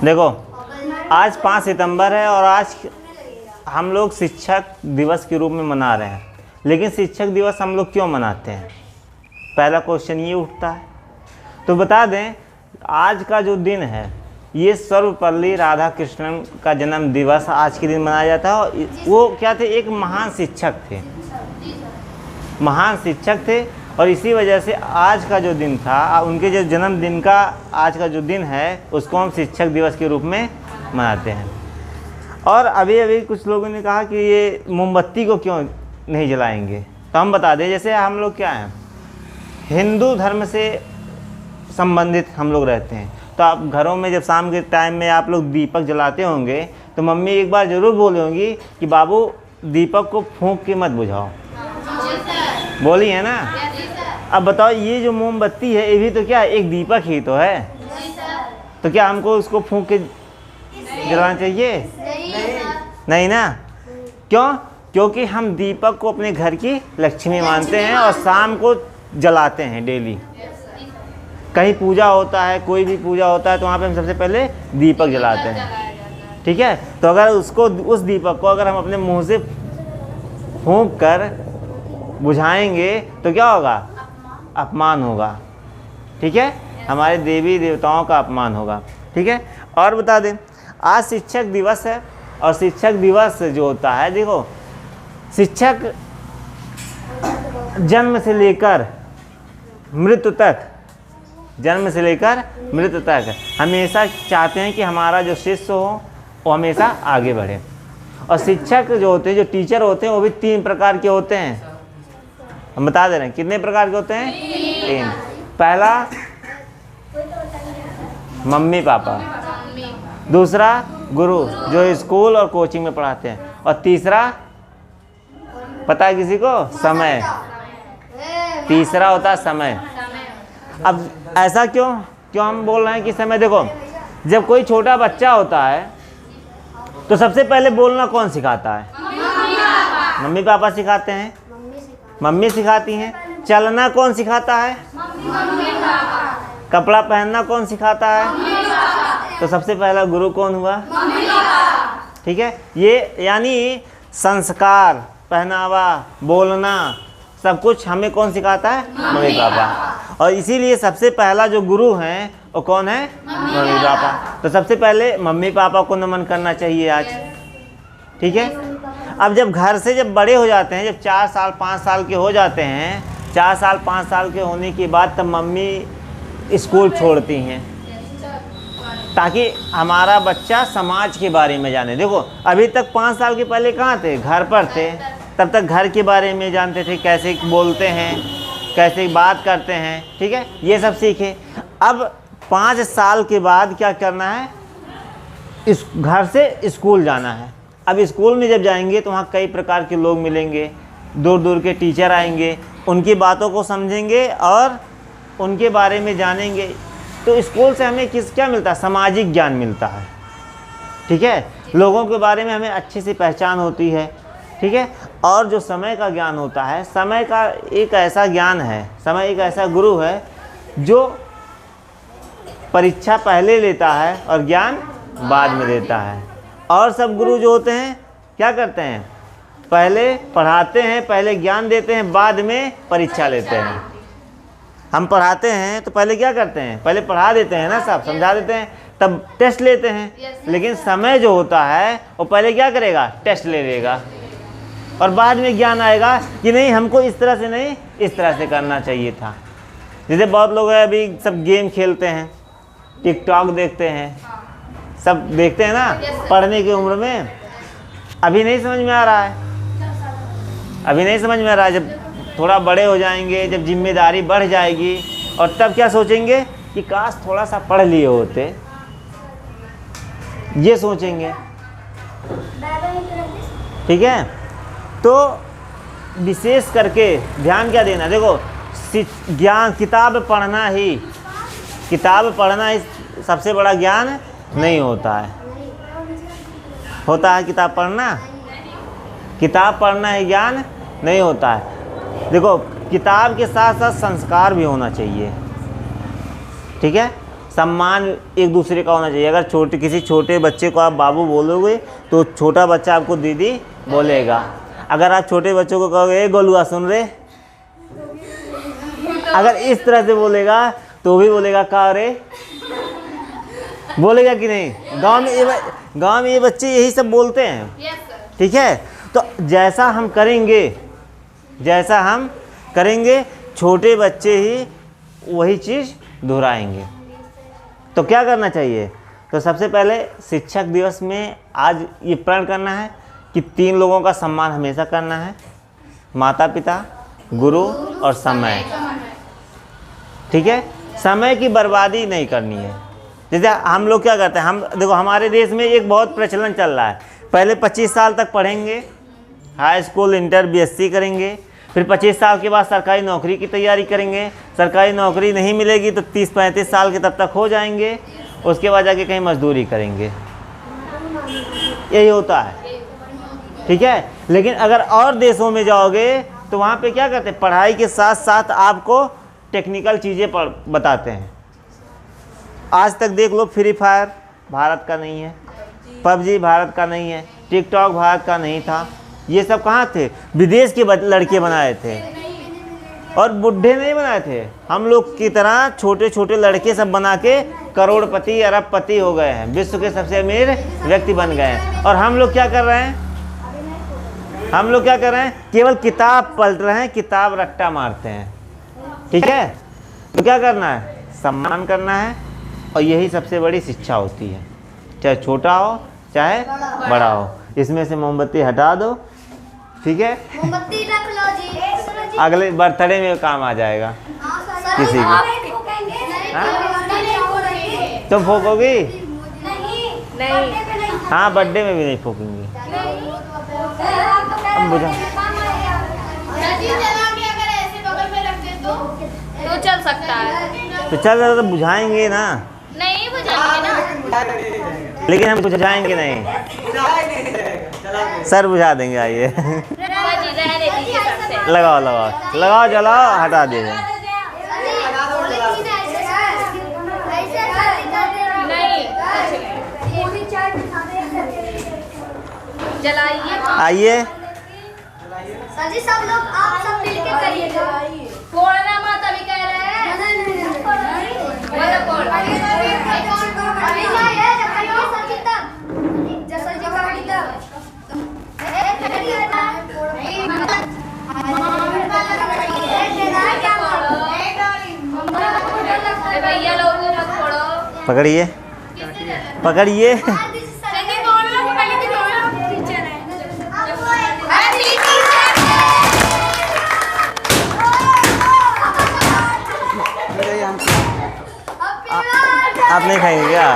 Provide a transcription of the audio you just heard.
देखो आज 5 सितंबर है और आज हम लोग शिक्षक दिवस के रूप में मना रहे हैं, लेकिन शिक्षक दिवस हम लोग क्यों मनाते हैं? पहला क्वेश्चन ये उठता है। तो बता दें, आज का जो दिन है ये सर्वपल्ली राधाकृष्णन का जन्म दिवस आज के दिन मनाया जाता है। और वो क्या थे? एक महान शिक्षक थे, महान शिक्षक थे। और इसी वजह से आज का जो दिन था, उनके जो जन्मदिन का आज का जो दिन है, उसको हम शिक्षक दिवस के रूप में मनाते हैं। और अभी अभी कुछ लोगों ने कहा कि ये मोमबत्ती को क्यों नहीं जलाएंगे, तो हम बता दें, जैसे हम लोग क्या हैं, हिंदू धर्म से संबंधित हम लोग रहते हैं। तो आप घरों में जब शाम के टाइम में आप लोग दीपक जलाते होंगे, तो मम्मी एक बार ज़रूर बोली होंगी कि बाबू दीपक को फूंक के मत बुझाओ, बोली है ना। अब बताओ, ये जो मोमबत्ती है ये भी तो क्या है? एक दीपक ही तो है। तो क्या हमको उसको फूंक के जलाना चाहिए? नहीं ना। क्यों? क्योंकि हम दीपक को अपने घर की लक्ष्मी मानते हैं और शाम को जलाते हैं डेली। कहीं पूजा होता है, कोई भी पूजा होता है, तो वहाँ पे हम सबसे पहले दीपक जलाते हैं। ठीक है। तो अगर उस दीपक को अगर हम अपने मुंह से फूंक कर बुझाएंगे तो क्या होगा? अपमान होगा। ठीक है, हमारे देवी देवताओं का अपमान होगा। ठीक है। और बता दें, आज शिक्षक दिवस है और शिक्षक दिवस जो होता है, देखो शिक्षक जन्म से लेकर मृत्यु तक, जन्म से लेकर मृत्यु तक हमेशा चाहते हैं कि हमारा जो शिष्य हो वो हमेशा आगे बढ़े। और शिक्षक जो होते हैं, जो टीचर होते हैं, वो भी 3 प्रकार के होते हैं। हम बता दे रहे हैं कितने प्रकार के होते हैं? 3। पहला मम्मी पापा, दूसरा गुरु जो स्कूल और कोचिंग में पढ़ाते हैं, और तीसरा पता है किसी को? समय। तीसरा होता है समय। अब ऐसा क्यों हम बोल रहे हैं कि समय? देखो, जब कोई छोटा बच्चा होता है तो सबसे पहले बोलना कौन सिखाता है? मम्मी पापा सिखाते हैं, मम्मी सिखाती हैं। चलना कौन सिखाता है? कपड़ा पहनना कौन सिखाता है? तो सबसे पहला गुरु कौन हुआ? ठीक है। ये यानी संस्कार, पहनावा, बोलना, सब कुछ हमें कौन सिखाता है? Mummy papa. और इसीलिए सबसे पहला जो गुरु हैं वो कौन है? Mummy papa. तो सबसे पहले मम्मी पापा को नमन करना चाहिए आज। ठीक है। अब जब घर से जब बड़े हो जाते हैं, जब 4 साल 5 साल के हो जाते हैं, 4 साल 5 साल के होने के बाद तब मम्मी स्कूल छोड़ती हैं ताकि हमारा बच्चा समाज के बारे में जाने। देखो, अभी तक 5 साल के पहले कहाँ थे? घर पर थे। तब तक घर के बारे में जानते थे, कैसे बोलते हैं, कैसे बात करते हैं। ठीक है, ये सब सीखे। अब 5 साल के बाद क्या करना है? इस घर से स्कूल जाना है। अब स्कूल में जब जाएंगे तो वहाँ कई प्रकार के लोग मिलेंगे, दूर दूर के टीचर आएंगे, उनकी बातों को समझेंगे और उनके बारे में जानेंगे। तो स्कूल से हमें क्या मिलता है? सामाजिक ज्ञान मिलता है। ठीक है, लोगों के बारे में हमें अच्छे से पहचान होती है। ठीक है। और जो समय का ज्ञान होता है, समय का एक ऐसा ज्ञान है, समय एक ऐसा गुरु है जो परीक्षा पहले लेता है और ज्ञान बाद में देता है। और सब गुरु जो होते हैं क्या करते हैं? पहले पढ़ाते हैं, पहले ज्ञान देते हैं, बाद में परीक्षा लेते हैं। हम पढ़ाते हैं तो पहले क्या करते हैं? पहले पढ़ा देते हैं ना, सब समझा देते हैं, तब टेस्ट लेते हैं। लेकिन समय जो होता है वो पहले क्या करेगा? टेस्ट ले लेगा और बाद में ज्ञान आएगा कि नहीं, हमको इस तरह से नहीं, इस तरह से करना चाहिए था। जैसे बहुत लोग हैं अभी सब गेम खेलते हैं, टिकटॉक देखते हैं, सब देखते हैं ना, पढ़ने की उम्र में अभी नहीं समझ में आ रहा है, अभी नहीं समझ में आ रहा है। जब थोड़ा बड़े हो जाएंगे, जब जिम्मेदारी बढ़ जाएगी, और तब क्या सोचेंगे कि काश थोड़ा सा पढ़ लिए होते, ये सोचेंगे। ठीक है। तो विशेष करके ध्यान क्या देना? देखो, ज्ञान, किताब पढ़ना ही सबसे बड़ा ज्ञान नहीं होता है। होता है किताब पढ़ना? किताब पढ़ना ही ज्ञान नहीं होता है। देखो, किताब के साथ साथ संस्कार भी होना चाहिए। ठीक है, सम्मान एक दूसरे का होना चाहिए। अगर किसी छोटे बच्चे को आप बाबू बोलोगे तो छोटा बच्चा आपको दीदी बोलेगा। अगर आप छोटे बच्चों को कहोगे ए गोलुआ सुन रे, अगर इस तरह से बोलेगा तो भी बोलेगा का रे, बोलेगा कि नहीं? गांव में ये बच्चे यही सब बोलते हैं। ठीक है, तो जैसा हम करेंगे छोटे बच्चे ही वही चीज़ दोहराएंगे। तो क्या करना चाहिए? तो सबसे पहले शिक्षक दिवस में आज ये प्रण करना है कि 3 लोगों का सम्मान हमेशा करना है, माता पिता, गुरु और समय। ठीक है, समय की बर्बादी नहीं करनी है। जैसे हम लोग क्या करते हैं, हम देखो हमारे देश में एक बहुत प्रचलन चल रहा है, पहले 25 साल तक पढ़ेंगे, हाई स्कूल इंटर बीएससी करेंगे, फिर 25 साल के बाद सरकारी नौकरी की तैयारी करेंगे, सरकारी नौकरी नहीं मिलेगी तो 30-35 साल के तब तक हो जाएंगे, उसके बाद जाके कहीं मजदूरी करेंगे। यही होता है। ठीक है, लेकिन अगर और देशों में जाओगे तो वहाँ पे क्या करते हैं, पढ़ाई के साथ साथ आपको टेक्निकल चीज़ें बताते हैं। आज तक देख लो, फ्री फायर भारत का नहीं है, पबजी भारत का नहीं है, टिकटॉक भारत का नहीं था, ये सब कहाँ थे? विदेश के लड़के बनाए थे और बुढ़े नहीं बनाए थे। हम लोग की तरह छोटे छोटे लड़के सब बना के करोड़पति अरबपति हो गए हैं, विश्व के सबसे अमीर व्यक्ति बन गए हैं। और हम लोग क्या कर रहे हैं? केवल किताब पलट रहे हैं, किताब रट्टा मारते हैं। ठीक है, तो क्या करना है? सम्मान करना है, और यही सबसे बड़ी शिक्षा होती है, चाहे छोटा हो चाहे बड़ा हो। इसमें से मोमबत्ती हटा दो, ठीक है, मोमबत्ती रख लो जी, अगले बर्थडे में काम आ जाएगा किसी को। तुम फूकोगी? नहीं, हाँ, बर्थडे में भी नहीं फूकेंगे। अब बुझा तो चल सकता है, तो चल रहा तो बुझाएंगे ना, नहीं बुझाएंगे ना, लेकिन हम बुझाएंगे नहीं, सर बुझा देंगे। आइए लगाओ जलाओ, हटा दीजिए। जलाइए। आइए, सर जी सब लोग आप सब मिलके करिएगा। फोड़ना मत, अभी कह रहे हैं। अभी नहीं है, जब कहिए सर जी तब, जब सर जी कहोगी तब। भैया लोग मत फोड़ो। पकड़िए पकड़िए। आप नहीं खाएंगे क्या?